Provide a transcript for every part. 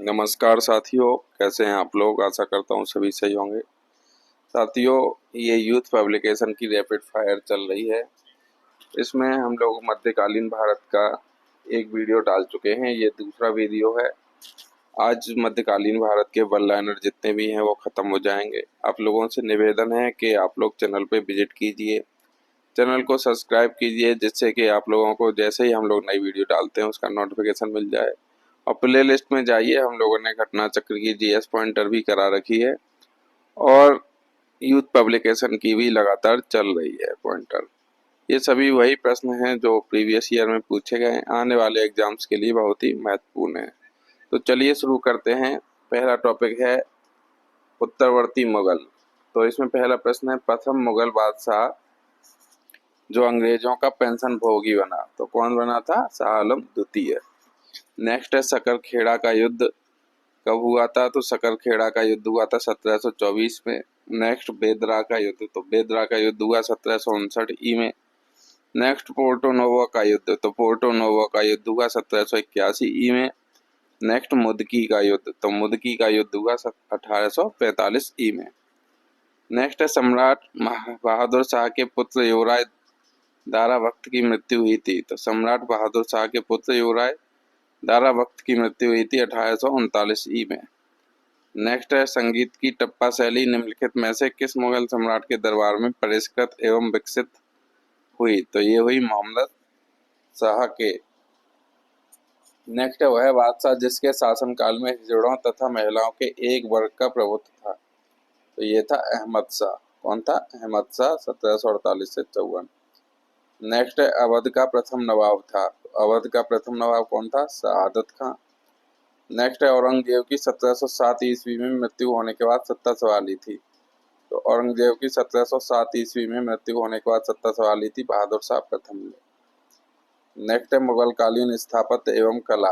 नमस्कार साथियों, कैसे हैं आप लोग। आशा करता हूँ सभी सही होंगे। साथियों, ये यूथ पब्लिकेशन की रैपिड फायर चल रही है। इसमें हम लोग मध्यकालीन भारत का एक वीडियो डाल चुके हैं, ये दूसरा वीडियो है। आज मध्यकालीन भारत के वन लाइनर जितने भी हैं वो ख़त्म हो जाएंगे। आप लोगों से निवेदन है कि आप लोग चैनल पे विजिट कीजिए, चैनल को सब्सक्राइब कीजिए, जिससे कि आप लोगों को जैसे ही हम लोग नई वीडियो डालते हैं उसका नोटिफिकेशन मिल जाए। और प्ले लिस्ट में जाइए, हम लोगों ने घटना चक्र की जीएस पॉइंटर भी करा रखी है और यूथ पब्लिकेशन की भी लगातार चल रही है पॉइंटर। ये सभी वही प्रश्न हैं जो प्रीवियस ईयर में पूछे गए, आने वाले एग्जाम्स के लिए बहुत ही महत्वपूर्ण है। तो चलिए शुरू करते हैं। पहला टॉपिक है उत्तरवर्ती मुगल। तो इसमें पहला प्रश्न है, प्रथम मुगल बादशाह जो अंग्रेजों का पेंशन भोगी बना, तो कौन बना था? शाह आलम द्वितीय। नेक्स्ट है, शकरखेड़ा का युद्ध कब हुआ था? तो शकरखेड़ा का युद्ध हुआ था 1724 में। नेक्स्ट, बेदरा का युद्ध, तो बेदरा का युद्ध हुआ 1759 ई में। नेक्स्ट, पोर्टो नोवो का युद्ध, तो पोर्टो नोवो का युद्ध हुआ 1781 ई में। नेक्स्ट, मुदकी का युद्ध, तो मुदकी का युद्ध हुआ 1845 ई में। नेक्स्ट है, सम्राट बहादुर शाह के पुत्र युवराज दारा वक्त की मृत्यु हुई थी, तो सम्राट बहादुर शाह के पुत्र युवराज दारा वक्त की मृत्यु हुई थी 1839 ई में। नेक्स्ट है, संगीत की टप्पा शैली निम्नलिखित में से किस मुगल सम्राट के दरबार में परिष्कृत एवं विकसित हुई? तो ये हुई मोहम्मद शाह के। नेक्स्ट है, वह बादशाह जिसके शासनकाल में हिजड़ों तथा महिलाओं के एक वर्ग का प्रभुत्व था, तो ये था अहमद शाह। कौन था? अहमद शाह, 1748 से 54। नेक्स्ट है, अवध का प्रथम नवाब था, तो अवध का प्रथम नवाब कौन था? शहादत खां। नेक्स्ट है, औरंगजेब की 1707 ईस्वी में मृत्यु होने के बाद सत्ता संभाली थी, तो औरंगजेब की 1707 ईस्वी में मृत्यु होने के बाद सत्ता संभाली थी बहादुर शाह प्रथम ने। नेक्स्ट है, मुगल कालीन स्थापत्य एवं कला।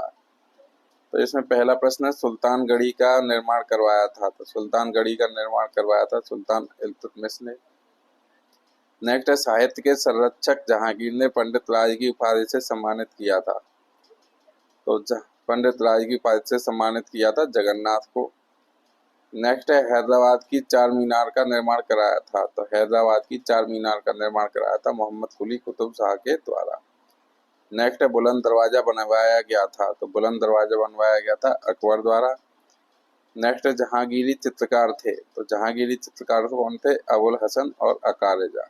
तो इसमें पहला प्रश्न है, सुल्तानगढ़ी का निर्माण करवाया था, तो सुल्तानगढ़ी का निर्माण करवाया था सुल्तान इल्तुतमिश ने। नेक्स्ट है, साहित्य के संरक्षक जहांगीर ने पंडित राज की उपाधि से सम्मानित किया था, तो पंडित राज की उपाधि से सम्मानित किया था जगन्नाथ को। नेक्स्ट है, हैदराबाद की चार मीनार का निर्माण कराया था, तो हैदराबाद की चार मीनार का निर्माण कराया था मोहम्मद कुली कुतुब शाह के द्वारा। नेक्स्ट है, बुलंद दरवाजा बनवाया गया था, तो बुलंद दरवाजा बनवाया गया था अकबर द्वारा। नेक्स्ट है, जहांगीरी चित्रकार थे, तो जहांगीरी चित्रकार कौन थे? अबुल हसन और अकारेजा।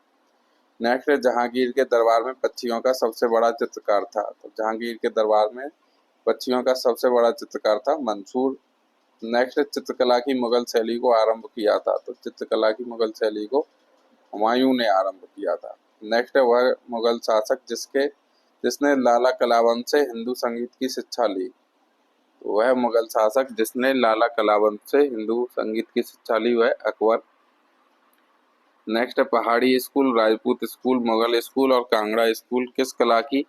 नेक्स्ट है, जहांगीर के दरबार में पक्षियों का सबसे बड़ा चित्रकार था, तो जहांगीर के दरबार में पक्षियों का सबसे बड़ा चित्रकार था मंसूर। नेक्स्ट, चित्रकला की मुगल शैली को आरंभ किया था, तो चित्रकला की मुगल शैली को हुमायूं ने आरंभ किया था। नेक्स्ट है, वह मुगल शासक जिसने लाला कलावंत से हिंदू संगीत की शिक्षा ली, तो वह मुगल शासक जिसने लाला कलावंत से हिंदू संगीत की शिक्षा ली वह अकबर। नेक्स्ट है, पहाड़ी school, Rajput school, Mughal school और कांगड़ा स्कूल किस कला की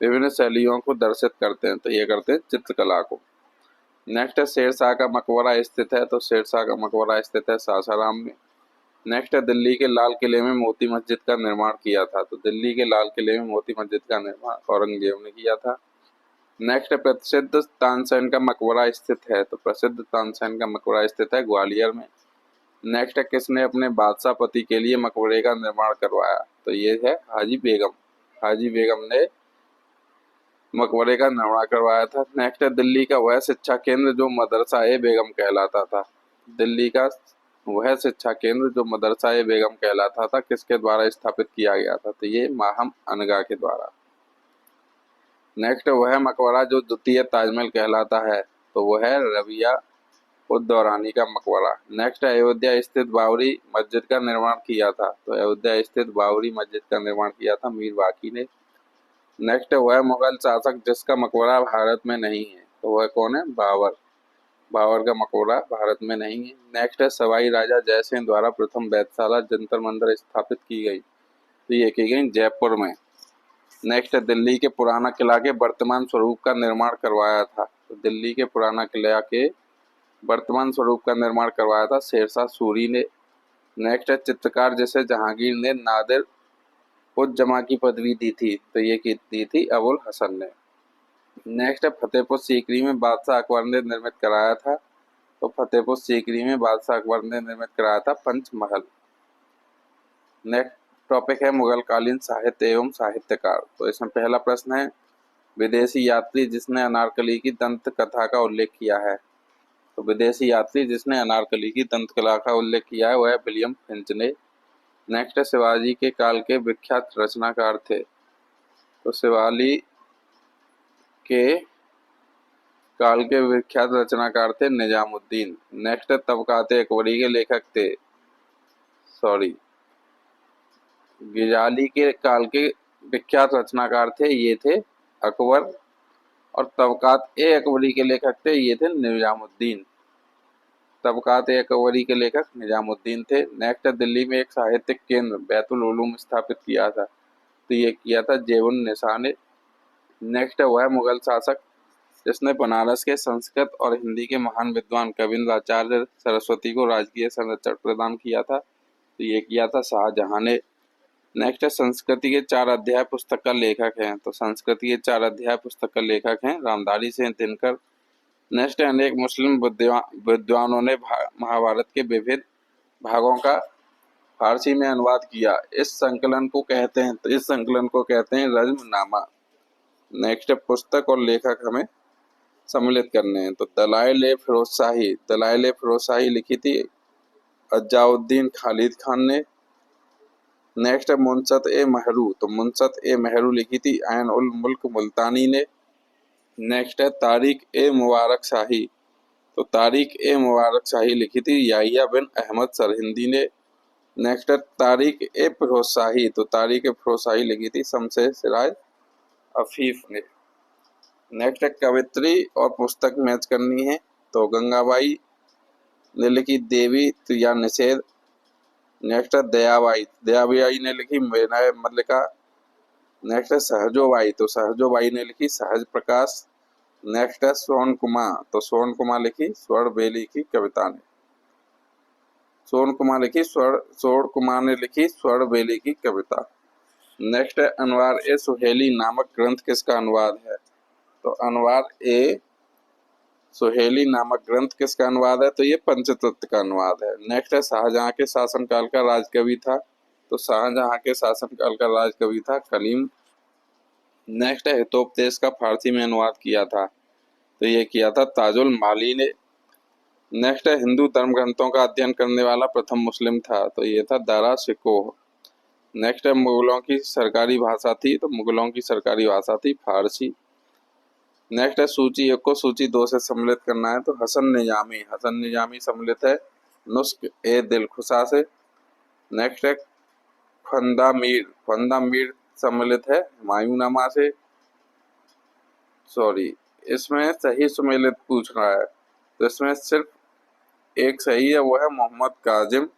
विभिन्न शैलियों को दर्शित करते हैं? तो ये करते हैं चित्रकला को। नेक्स्ट है, शेरशाह का मकबरा स्थित है, तो शेरशाह का मकबरा स्थित है सासाराम में। नेक्स्ट है, दिल्ली के लाल किले में मोती मस्जिद का निर्माण किया था, तो दिल्ली के लाल किले में मोती मस्जिद का निर्माण औरंगजेब ने किया था। नेक्स्ट है, प्रसिद्ध तानसेन का मकबरा स्थित है, तो प्रसिद्ध तानसेन का मकबरा स्थित है ग्वालियर में। नेक्स्ट है, किसने अपने बादशाह पति के लिए मकबरे का निर्माण करवाया? तो ये है हाजी बेगम। हाजी बेगम ने मकबरे का निर्माण करवाया था। नेक्स्ट है, दिल्ली का वह शिक्षा केंद्र जो मदरसा ए बेगम कहलाता था, दिल्ली का वह शिक्षा केंद्र जो मदरसा ए बेगम कहलाता था किसके द्वारा स्थापित किया गया था? तो ये माहम अनगा के द्वारा। नेक्स्ट, वह मकबरा जो द्वितीय ताजमहल कहलाता है, तो वह है रबिया उद दौरानी का मकबरा। नेक्स्ट, अयोध्या स्थित बाबरी मस्जिद का निर्माण किया था, तो अयोध्या स्थित बाबरी मस्जिद का निर्माण किया था मीर बाकी ने। नेक्स्ट, वह मुगल शासक जिसका मकबरा भारत में नहीं है, तो वह कौन है? बाबर। बाबर का मकबरा भारत में नहीं है। नेक्स्ट है, सवाई राजा जयसिंह द्वारा प्रथम वेधशाला जंतर मंतर स्थापित की गई, तो ये की गई जयपुर में। नेक्स्ट है, दिल्ली के पुराना किला के वर्तमान स्वरूप का निर्माण करवाया था, तो दिल्ली के पुराना किला के वर्तमान स्वरूप का निर्माण करवाया था शेरशाह सूरी ने। नेक्स्ट है, चित्रकार जिसे जहांगीर ने नादिर उज जमा की पदवी दी थी, तो ये की दी थी अबुल हसन ने। नेक्स्ट है फतेहपुर सीकरी में बादशाह अकबर ने निर्मित कराया था। तो फतेहपुर सीकरी में बादशाह अकबर ने निर्मित कराया था पंचमहल। नेक्स्ट टॉपिक है मुगल कालीन साहित्य एवं साहित्यकार। तो इसमें पहला प्रश्न है विदेशी यात्री जिसने अनारकली की दंत कथा का उल्लेख किया है। तो विदेशी यात्री जिसने अनारकली की दंत कला का उल्लेख किया है वह विलियम फिंच ने। नेक्स्ट है शिवाजी के काल के विख्यात रचनाकार थे। तो शिवाजी के काल के विख्यात रचनाकार थे निजामुद्दीन। नेक्स्ट है तबकाते अकबरी के लेखक थे गिजाली के काल के विख्यात रचनाकार थे ये थे अकबर, और तबकात ए अकबरी के लेखक थे ये थे निजामुद्दीन। तबकात ए अकबरी के लेखक निजामुद्दीन थे। नेक्स्ट है दिल्ली में एक साहित्यिक केंद्र बैतुल उलूम स्थापित किया था। तो ये किया था जेबुन निसा ने। नेक्स्ट है वह मुगल शासक जिसने बनारस के संस्कृत और हिंदी के महान विद्वान कविंद्राचार्य सरस्वती को राजकीय संरक्षण प्रदान किया था। तो ये किया था शाहजहां ने। नेक्स्ट है संस्कृति के 4 अध्याय पुस्तक का लेखक है। तो संस्कृति के 4 अध्याय पुस्तक का लेखक हैं रामधारी सिंह दिनकर। नेक्स्ट है अनेक मुस्लिम विद्वानों ने महाभारत के विविध भागों का फारसी में अनुवाद किया। इस संकलन को कहते हैं रज़्मनामा। नेक्स्ट है पुस्तक और लेखक हमें सम्मिलित करने हैं। तो दलाइल फिरोज शाही लिखी थी अज्जाउद्दीन खालिद खान ने। नेक्स्ट है मुंसत ए महरू। तो मुंसत ए महरू लिखी थी ऐन उल मुल्क मुल्तानी ने। नेक्स्ट है तारिक ए मुबारक शाही। तो तारिक ए मुबारक शाही लिखी थी याहिया बिन अहमद सरहिंदी ने। नेक्स्ट है तारिक ए फिरोज शाही। तो तारिक ए फिरोज शाही लिखी थी शमसे सिराज अफीफ ने। नेक्स्ट है कवित्री और पुस्तक मैच करनी है। तो गंगाबाई ने लिखी देवी त्रिया निषेध। नेक्स्ट है दयाबाई ने लिखी विनय मल्लिका। नेक्स्ट है सहजोबाई। तो सहजोबाई ने लिखी सहज प्रकाश। नेक्स्ट है सोन कुमार। तो सोन कुमार लिखी स्वर्ण बेली की कविता ने। सोन कुमार ने लिखी स्वर्ण बेली की कविता। नेक्स्ट है अनवार ए सुहेली नामक ग्रंथ किसका अनुवाद है। तो अनवार ए सुहेली नामक ग्रंथ किसका अनुवाद है। तो ये पंचतत्व का अनुवाद है। नेक्स्ट है शाहजहां के शासनकाल का राजकवि था। तो शाहजहां के शासनकाल का राजकवि था कलीम। नेक्स्ट है हितोपदेश का फारसी में अनुवाद किया था। तो ये किया था ताजुल माली ने। नेक्स्ट है हिंदू धर्म ग्रंथों का अध्ययन करने वाला प्रथम मुस्लिम था। तो ये था दारा शिकोह। नेक्स्ट है मुगलों की सरकारी भाषा थी। तो मुगलों की सरकारी भाषा थी फारसी। नेक्स्ट है सूची 1 को सूची 2 से सम्मिलित करना है। तो हसन निजामी सम्मिलित है नुस्ख ए दिलखुशा से। नेक्स्ट है फंदा मीर सम्मिलित है हुमायूंनामा से। इसमें सही सम्मिलित पूछ रहा है। तो इसमें सिर्फ एक सही है, वो है मोहम्मद काजिम।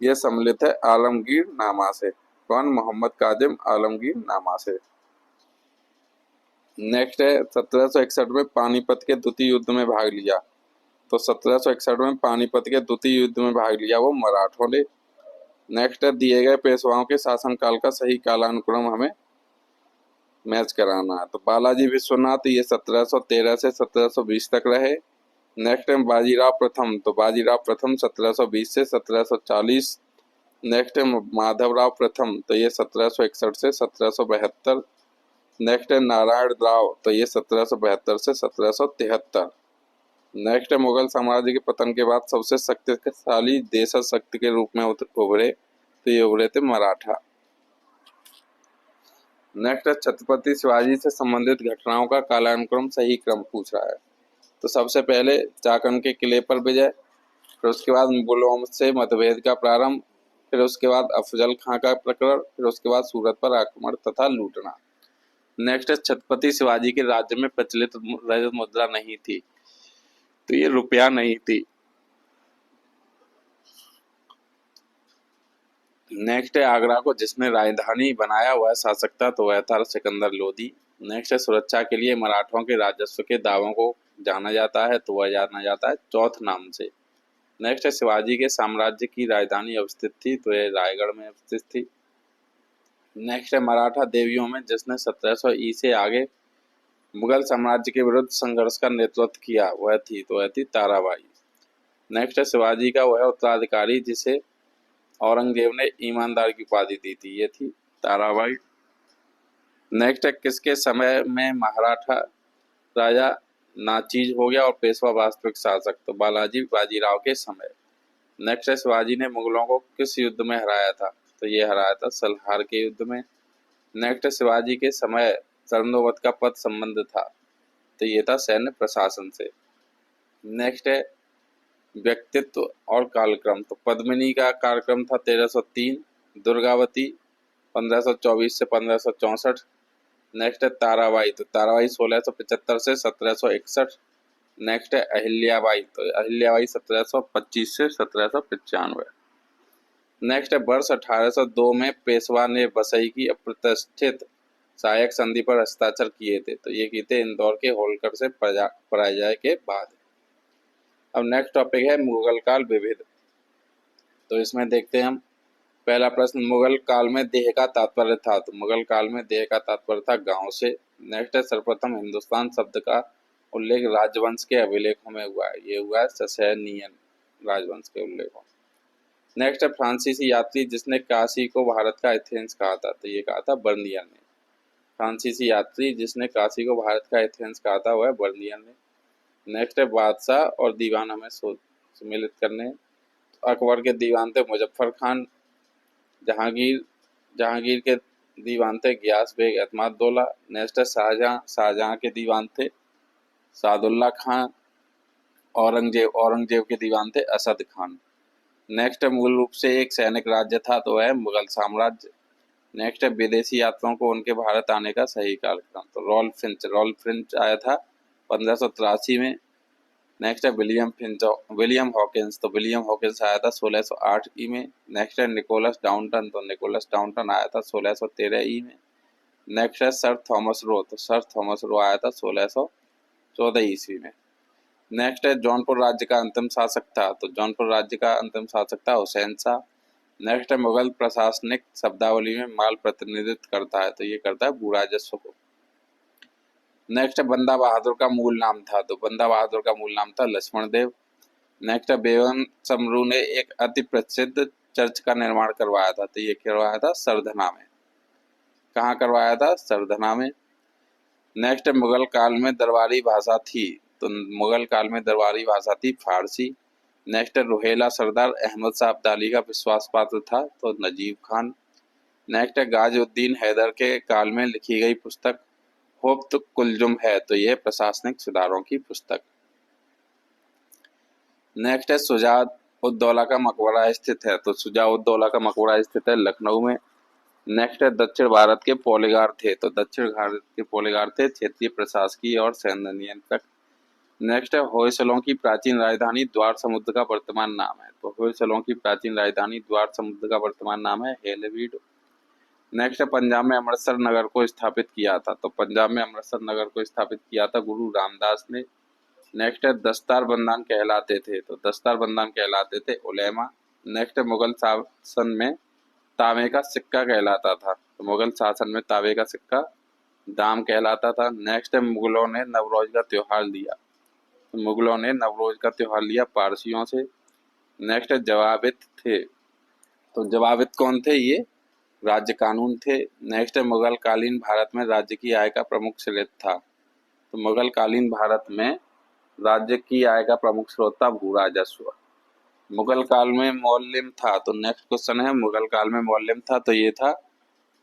यह सम्मिलित है आलमगीर नामा से। कौन? मोहम्मद काजिम आलमगीर नामा से। नेक्स्ट है 1761 में पानीपत के द्वितीय युद्ध में भाग लिया। तो 1761 में पानीपत के द्वितीय युद्ध में भाग लिया वो मराठों ने। नेक्स्ट है दिए गए पेशवाओं के शासनकाल का सही कालानुक्रम हमें मैच कराना है। तो बालाजी विश्वनाथ ये 1713 से 1720 तक रहे। नेक्स्ट है बाजीराव प्रथम। तो बाजीराव प्रथम 1720 से 1740। नेक्स्ट है माधवराव प्रथम। तो ये 1761 से 1772। नेक्स्ट है नारायण राव। तो ये 1772 से 1773। नेक्स्ट है मुगल साम्राज्य के पतन के बाद सबसे शक्तिशाली देशशक्ति के रूप में उभरे। तो ये उभरे थे मराठा। नेक्स्ट है छत्रपति शिवाजी से संबंधित घटनाओं का कालानुक्रम सही क्रम पूछ रहा है। तो सबसे पहले चाकन के किले पर विजय, फिर उसके बाद मुगलों से मतभेद का प्रारंभ, फिर उसके बाद अफजल खां का प्रकरण, फिर उसके बाद सूरत पर आक्रमण तथा लूटना। नेक्स्ट है छत्रपति शिवाजी के राज्य में प्रचलित रजत मुद्रा नहीं थी। तो ये रुपया नहीं थी। नेक्स्ट है आगरा को जिसने राजधानी बनाया वह शासक था। तो वह था सिकंदर लोदी। नेक्स्ट है सुरक्षा के लिए मराठों के राजस्व के दावों को जाना जाता है। तो वह जाना जाता है चौथ नाम से। नेक्स्ट है शिवाजी के साम्राज्य की राजधानी अवस्थित थी। तो यह रायगढ़ में अवस्थित थी। नेक्स्ट है मराठा देवियों में जिसने 1700 ई से आगे मुगल साम्राज्य के विरुद्ध संघर्ष का नेतृत्व किया वह थी ताराबाई। नेक्स्ट है शिवाजी का वह उत्तराधिकारी जिसे औरंगजेब ने ईमानदार की उपाधि दी थी, ये थी ताराबाई। नेक्स्ट है किसके समय में मराठा राजा नाचीज हो गया और पेशवा वास्तविक शासक, तो बालाजी बाजीराव के समय। नेक्स्ट है शिवाजी ने मुगलों को किस युद्ध में हराया था, तो ये हराया था सलहार के युद्ध में। नेक्स्ट है शिवाजी के समय चरणोवत का पद संबंध था, तो ये था सैन्य प्रशासन से। नेक्स्ट है व्यक्तित्व और कालक्रम, तो पद्मिनी का कार्यक्रम था 1303, दुर्गावती 1524 से 1564। नेक्स्ट है ताराबाई, तो ताराबाई 1675 से 1761। नेक्स्ट है अहिल्याबाई, तो अहिल्याबाई 1725 से 1795। नेक्स्ट है वर्ष 1802 में पेशवा ने बसई की अप्रतिष्ठित सहायक संधि पर हस्ताक्षर किए थे, तो ये किए थे इंदौर के होलकर से पराजय के बाद। अब नेक्स्ट टॉपिक है मुगल काल विविध, तो इसमें देखते हैं हम। पहला प्रश्न, मुगल काल में देह का तात्पर्य था, तो मुगल काल में देह का तात्पर्य था गांव से। नेक्स्ट है सर्वप्रथम हिंदुस्तान शब्द का उल्लेख राजवंश के अभिलेखों में हुआ है, ये हुआ है ससैनियन राजवंश के उल्लेखों। नेक्स्ट है फ्रांसीसी यात्री जिसने काशी को भारत का एथेंस कहा था, तो ये कहा था बर्नियर ने। फ्रांसीसी यात्री जिसने काशी को भारत का एथेंस कहा था वह बर्नियर ने। नेक्स्ट है बादशाह और दीवान हमें सम्मिलित करने, तो अकबर के दीवान थे मुजफ्फर खान, जहांगीर के दीवान थे गियास बेग एतमादुल्ला। नेक्स्ट है शाहजहां के दीवान थे सादुल्ला खान, औरंगजेब के दीवान थे असद खान। नेक्स्ट है मूल रूप से एक सैनिक राज्य था, तो वह मुगल साम्राज्य। नेक्स्ट है विदेशी यात्रियों को उनके भारत आने का सही कार्यक्रम, तो रॉल्फ फिंच आया था 1583 में। नेक्स्ट है विलियम हॉकिंस, तो विलियम हॉकिंस आया था 1608 ई में। नेक्स्ट है निकोलस डाउंटन, तो निकोलस डाउंटन आया था 1613 ई में। नेक्स्ट है सर थॉमस रो, तो सर थॉमस रो आया था 1614 ईस्वी में। नेक्स्ट है जौनपुर राज्य का अंतिम शासक था, तो जौनपुर राज्य का अंतिम शासक था हुसैन शाह। नेक्स्ट है मुगल प्रशासनिक शब्दावली में माल प्रतिनिधित्व करता है, तो ये करता है भूराजस्व को। नेक्स्ट है बंदा बहादुर का मूल नाम था, तो बंदा बहादुर का मूल नाम था लक्ष्मण देव। नेक्स्ट है बेगम समरू ने एक अति प्रसिद्ध चर्च का निर्माण करवाया था, तो ये करवाया था सरधना में। कहाँ करवाया था? सरधना में। नेक्स्ट है मुगल काल में दरबारी भाषा थी, तो मुगल काल में दरबारी भाषा थी फारसी। नेक्स्ट है रुहेला सरदार अहमद शाह अब्दाली का विश्वास पात्र था, तो नजीब खान। नेक्स्ट है गाजिउद्दीन हैदर के काल में लिखी गई पुस्तक होप्त कुलजुम है, तो यह प्रशासनिक सुधारों की पुस्तक। नेक्स्ट है शुजा उद दौला का मकबरा स्थित है, तो शुजा उद दौला का मकबरा स्थित है लखनऊ में। नेक्स्ट है दक्षिण भारत के पॉलीगार थे, तो दक्षिण भारत के पॉलीगार थे क्षेत्रीय प्रशासकीय और सैन्य नियंत्रक। नेक्स्ट है होयसलों की प्राचीन राजधानी द्वार समुद्र का वर्तमान नाम है, तो होयसलों की प्राचीन राजधानी द्वार समुद्र का वर्तमान नाम है हेलेवीड। नेक्स्ट है पंजाब में अमृतसर नगर को स्थापित किया था, तो पंजाब में अमृतसर नगर को स्थापित किया था गुरु रामदास ने। नेक्स्ट है दस्तार बंदान कहलाते थे, तो दस्तार बंदान कहलाते थे उलेमा। नेक्स्ट है मुगल शासन में तांबे का सिक्का कहलाता था, तो मुगल शासन में तांबे का सिक्का दाम कहलाता था। नेक्स्ट है मुगलों ने नवरोज का त्योहार लिया, तो मुगलों ने नवरोज का त्योहार लिया पारसियों से। नेक्स्ट है जवाबित थे, तो जवाबित कौन थे? ये राज्य कानून थे। नेक्स्ट है मुगल कालीन भारत में राज्य की आय का प्रमुख स्रोत था, तो मुगल कालीन भारत में राज्य की आय का प्रमुख स्रोत था भूराजस्व। मुगल काल में मौल्यम था, तो नेक्स्ट क्वेश्चन है मुगल काल में मौल्यम था, तो ये था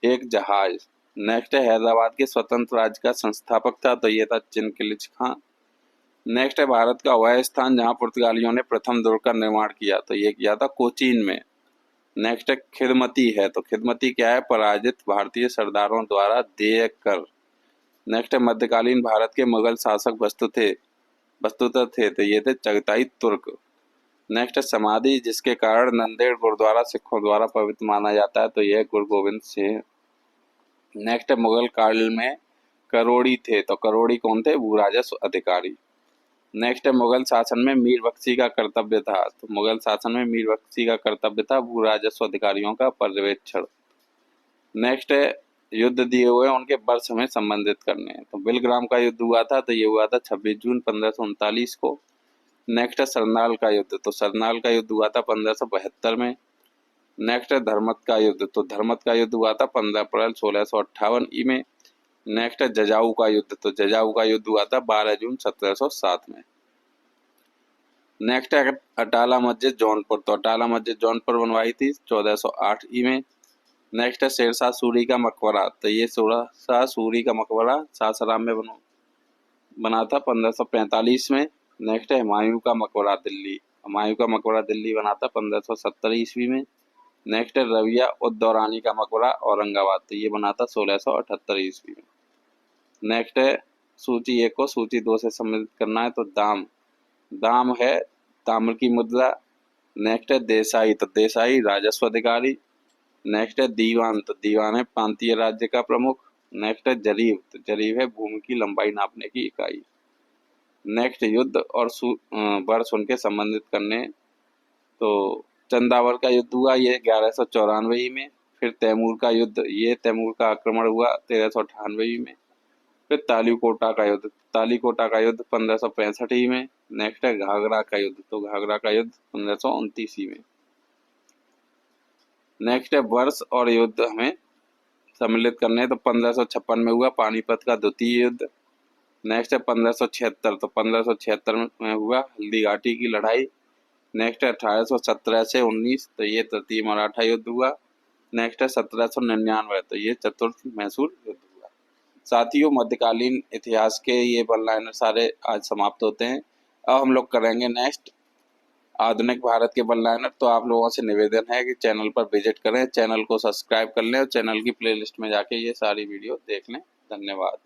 एक जहाज। नेक्स्ट है हैदराबाद के स्वतंत्र राज्य का संस्थापक था, तो ये था चिनकिलिच खां। नेक्स्ट है भारत का वह स्थान जहां पुर्तगालियों ने प्रथम दुर्ग का निर्माण किया, तो ये किया था कोचीन में। नेक्स्ट है खिदमती है, तो खिदमती क्या है? पराजित भारतीय सरदारों द्वारा देय कर। नेक्स्ट है मध्यकालीन भारत के मुगल शासक वस्तुतः थे, तो ये थे चगताई तुर्क। नेक्स्ट है समाधि जिसके कारण नंदेड़ गुरुद्वारा सिखों द्वारा पवित्र माना जाता है, तो यह गुरु गोविंद सिंह। नेक्स्ट है मुगल काल में करोड़ी थे, तो करोड़ी कौन थे? भूराजस्व अधिकारी। नेक्स्ट है मुगल शासन में मीर बख्शी का कर्तव्य था, तो मुगल शासन में मीर बख्शी का कर्तव्य था भू राजस्व अधिकारियों का पर्यवेक्षण। नेक्स्ट है युद्ध दिए हुए हैं उनके वर्ष हमें संबंधित करने हैं। तो बिलग्राम का युद्ध हुआ था, तो ये हुआ था 26 जून 1539 को। नेक्स्ट है सरनाल का युद्ध, तो सरनाल का युद्ध हुआ था 1572 में। नेक्स्ट है धर्मत का युद्ध, तो धर्मत का युद्ध हुआ था 15 अप्रैल 1658 ई में। नेक्स्ट है जजाऊ का युद्ध, तो जजाऊ का युद्ध हुआ था 12 जून 1707 में। नेक्स्ट है अटाला मस्जिद जौनपुर, तो अटाला मस्जिद जौनपुर बनवाई थी 1408 ई में। नेक्स्ट है शेरशाह सूरी का मकबरा, तो ये शेरशाह सूरी का मकबरा सासाराम में बना था 1545 में। नेक्स्ट है हुमायूं का मकबरा दिल्ली, हुमायूं का मकबरा दिल्ली बना था 1570 ईस्वी में। नेक्स्ट है रविया उद दौरानी का मकबरा औरंगाबाद, तो ये बना था 1678 ईस्वी में। नेक्स्ट है सूची 1 को सूची 2 से सम्मिलित करना है, तो दाम, दाम है ताम्र की मुद्रा। नेक्स्ट है देसाई, तो देसाई राजस्व अधिकारी। नेक्स्ट है दीवान, तो दीवान है प्रांतीय राज्य का प्रमुख। नेक्स्ट है जरीब, तो जरीब है भूमि की लंबाई नापने की इकाई। नेक्स्ट युद्ध और वर्ष उनके संबंधित करने, तो चंदावर का युद्ध हुआ ये 1194 में। फिर तैमूर का युद्ध, ये तैमूर का आक्रमण हुआ 1398 में। फिर तालीकोटा का युद्ध, तालीकोटा का युद्ध 1565 में। नेक्स्ट है घाघरा का युद्ध, तो घाघरा का युद्ध 1529 में। नेक्स्ट है वर्ष और युद्ध हमें सम्मिलित करने हैं, तो 1556 में हुआ पानीपत का द्वितीय युद्ध। नेक्स्ट है 1576, तो 1576 में हुआ हल्दी घाटी की लड़ाई। नेक्स्ट है 1817 से 19, तो ये तृतीय मराठा युद्ध हुआ। नेक्स्ट है 1799, तो ये चतुर्थ मैसूर युद्ध हुआ। साथियों, मध्यकालीन इतिहास के ये वन लाइनर सारे आज समाप्त होते हैं। अब हम लोग करेंगे नेक्स्ट आधुनिक भारत के वन लाइनर। तो आप लोगों से निवेदन है कि चैनल पर विजिट करें, चैनल को सब्सक्राइब कर लें और चैनल की प्लेलिस्ट में जाके ये सारी वीडियो देख लें। धन्यवाद।